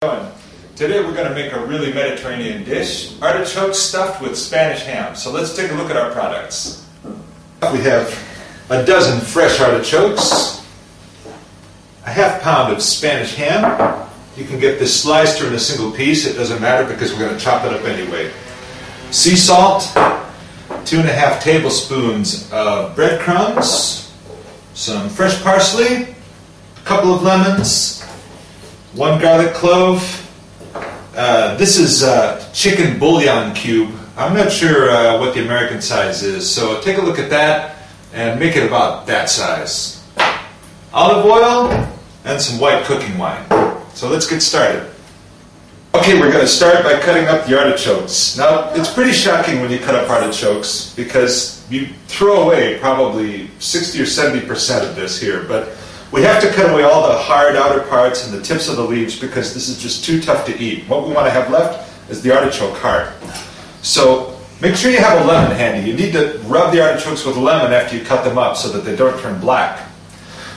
Today we're going to make a really Mediterranean dish, artichokes stuffed with Spanish ham. So let's take a look at our products. We have a dozen fresh artichokes, a half pound of Spanish ham. You can get this sliced or in a single piece, it doesn't matter because we're going to chop it up anyway. Sea salt, 2.5 tablespoons of breadcrumbs, some fresh parsley, a couple of lemons, 1 garlic clove. This is chicken bouillon cube. I'm not sure what the American size is, so take a look at that and make it about that size. Olive oil and some white cooking wine. So let's get started. Okay, we're going to start by cutting up the artichokes. Now, it's pretty shocking when you cut up artichokes because you throw away probably 60 or 70% of this here, but we have to cut away all the hard outer parts and the tips of the leaves because this is just too tough to eat. What we want to have left is the artichoke heart. So make sure you have a lemon handy. You need to rub the artichokes with a lemon after you cut them up so that they don't turn black.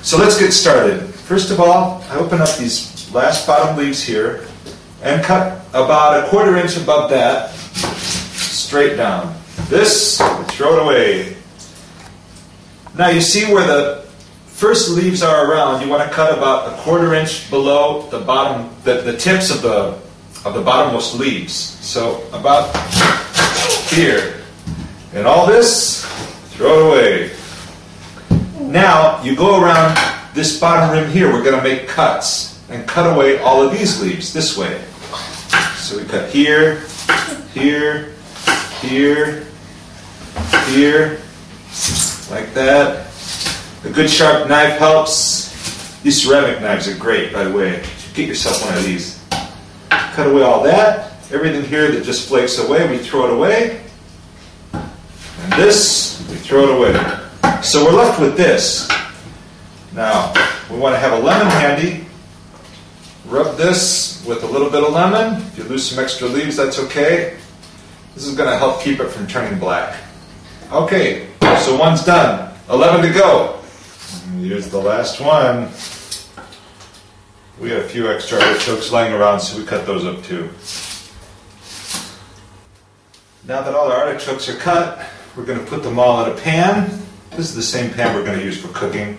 So let's get started. First of all, I open up these last bottom leaves here and cut about 1/4 inch above that straight down. This, throw it away. Now you see where the first leaves are around, you want to cut about 1/4 inch below the bottom, the tips of the bottommost leaves. So about here. And all this, throw it away. Now you go around this bottom rim here, we're going to make cuts and cut away all of these leaves this way. So we cut here, here, here, here, like that. A good sharp knife helps. These ceramic knives are great, by the way. Get yourself one of these. Cut away all that. Everything here that just flakes away, we throw it away. And this, we throw it away. So we're left with this. Now, we want to have a lemon handy. Rub this with a little bit of lemon. If you lose some extra leaves, that's okay. This is going to help keep it from turning black. Okay, so one's done. 11 to go. Here's the last one. We had a few extra artichokes lying around, so we cut those up too. Now that all our artichokes are cut, we're going to put them all in a pan. This is the same pan we're going to use for cooking.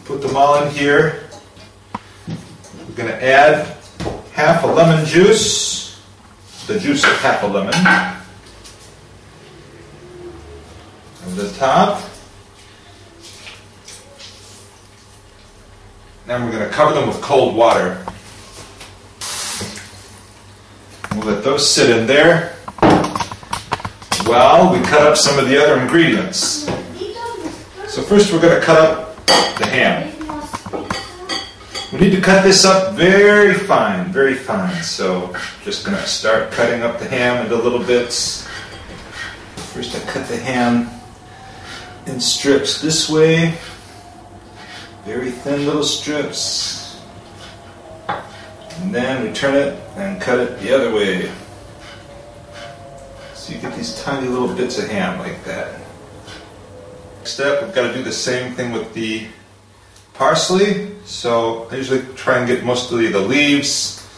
Put them all in here. We're going to add half a lemon juice, the juice of half a lemon. Over the top. Then we're going to cover them with cold water. We'll let those sit in there while we cut up some of the other ingredients. So first we're going to cut up the ham. We need to cut this up very fine, very fine. So just going to start cutting up the ham into little bits. First I cut the ham in strips this way. Very thin little strips. And then we turn it and cut it the other way. So you get these tiny little bits of ham like that. Next step, we've got to do the same thing with the parsley. So I usually try and get mostly the leaves,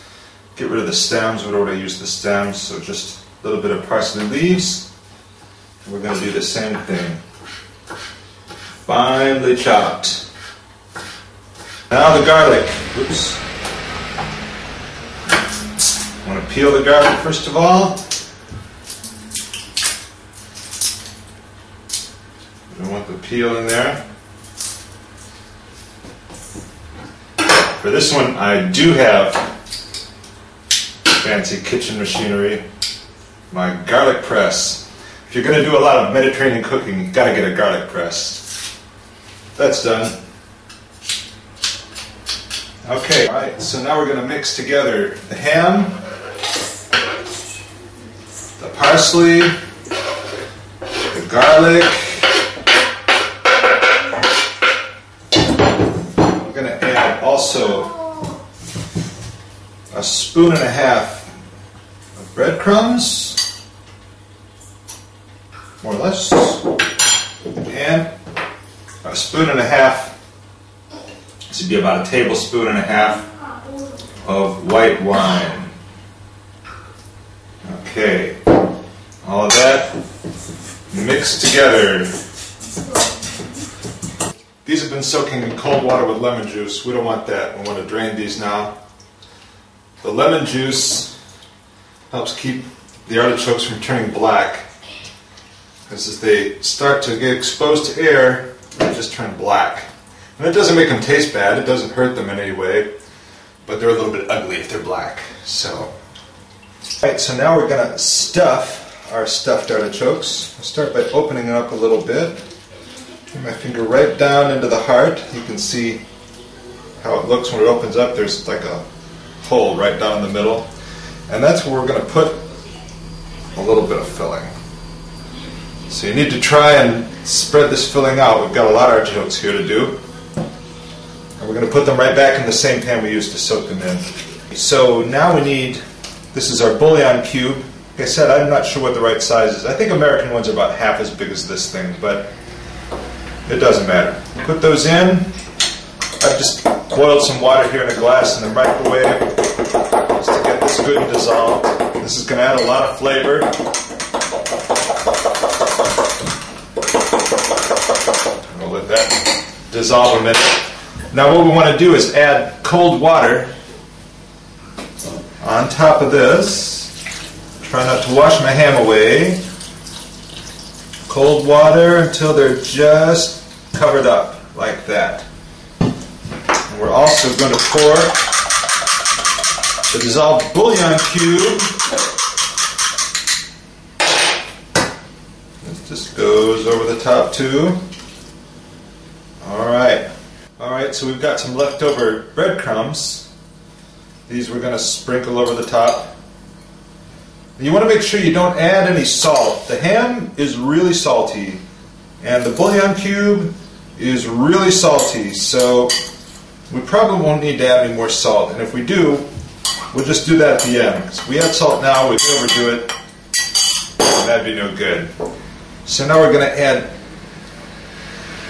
get rid of the stems. We don't want to use the stems, so just a little bit of parsley leaves. And we're going to do the same thing. Finely chopped. Now the garlic. Oops. I want to peel the garlic first of all. I don't want the peel in there. For this one, I do have fancy kitchen machinery. My garlic press. If you're going to do a lot of Mediterranean cooking, you've got to get a garlic press. That's done. Okay, alright, so now we're going to mix together the ham, the parsley, the garlic. We're going to add also 1.5 spoons of breadcrumbs, more or less, and 1.5 spoons. This would be about 1.5 tablespoons of white wine. Okay, all of that mixed together. These have been soaking in cold water with lemon juice. We don't want that. We want to drain these now. The lemon juice helps keep the artichokes from turning black, because as they start to get exposed to air, they just turn black. And it doesn't make them taste bad. It doesn't hurt them in any way, but they're a little bit ugly if they're black. So, alright, so now we're going to stuff our stuffed artichokes. I'll start by opening it up a little bit. Put my finger right down into the heart. You can see how it looks when it opens up. There's like a hole right down in the middle. And that's where we're going to put a little bit of filling. So you need to try and spread this filling out. We've got a lot of artichokes here to do. And we're going to put them right back in the same pan we used to soak them in. So now we need, this is our bouillon cube. Like I said, I'm not sure what the right size is. I think American ones are about half as big as this thing, but it doesn't matter. Put those in. I've just boiled some water here in a glass in the microwave just to get this good and dissolved. This is going to add a lot of flavor. We'll let that dissolve a minute. Now what we want to do is add cold water on top of this. Try not to wash my ham away. Cold water until they're just covered up like that. And we're also going to pour the dissolved bouillon cube. This just goes over the top too. Alright, so we've got some leftover breadcrumbs. These we're going to sprinkle over the top. You want to make sure you don't add any salt. The ham is really salty, and the bouillon cube is really salty, so we probably won't need to add any more salt. And if we do, we'll just do that at the end. Because if we add salt now, we can overdo it, and that'd be no good. So now we're going to add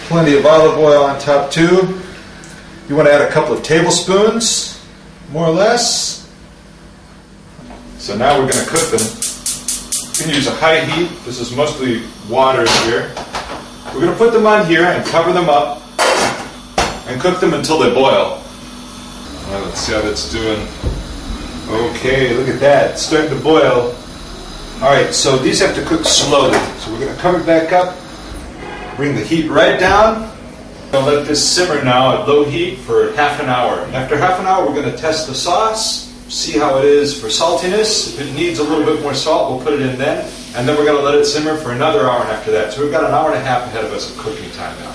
plenty of olive oil on top too. You want to add a couple of tablespoons, more or less. So now we're going to cook them. You can use a high heat. This is mostly water here. We're going to put them on here and cover them up and cook them until they boil. Well, let's see how that's doing. Okay, look at that. It's starting to boil. Alright, so these have to cook slowly. So we're going to cover it back up, bring the heat right down. We'll let this simmer now at low heat for half an hour. After half an hour, we're going to test the sauce. See how it is for saltiness. If it needs a little bit more salt, we'll put it in then. And then we're going to let it simmer for another hour after that. So we've got an hour and a half ahead of us of cooking time now.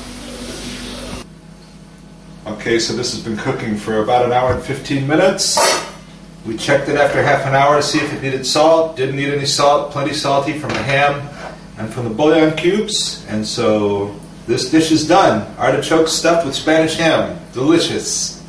Okay, so this has been cooking for about an hour and 15 minutes. We checked it after half an hour to see if it needed salt. Didn't need any salt. Plenty salty from the ham and from the bouillon cubes. And so this dish is done. Artichokes stuffed with Spanish ham. Delicious.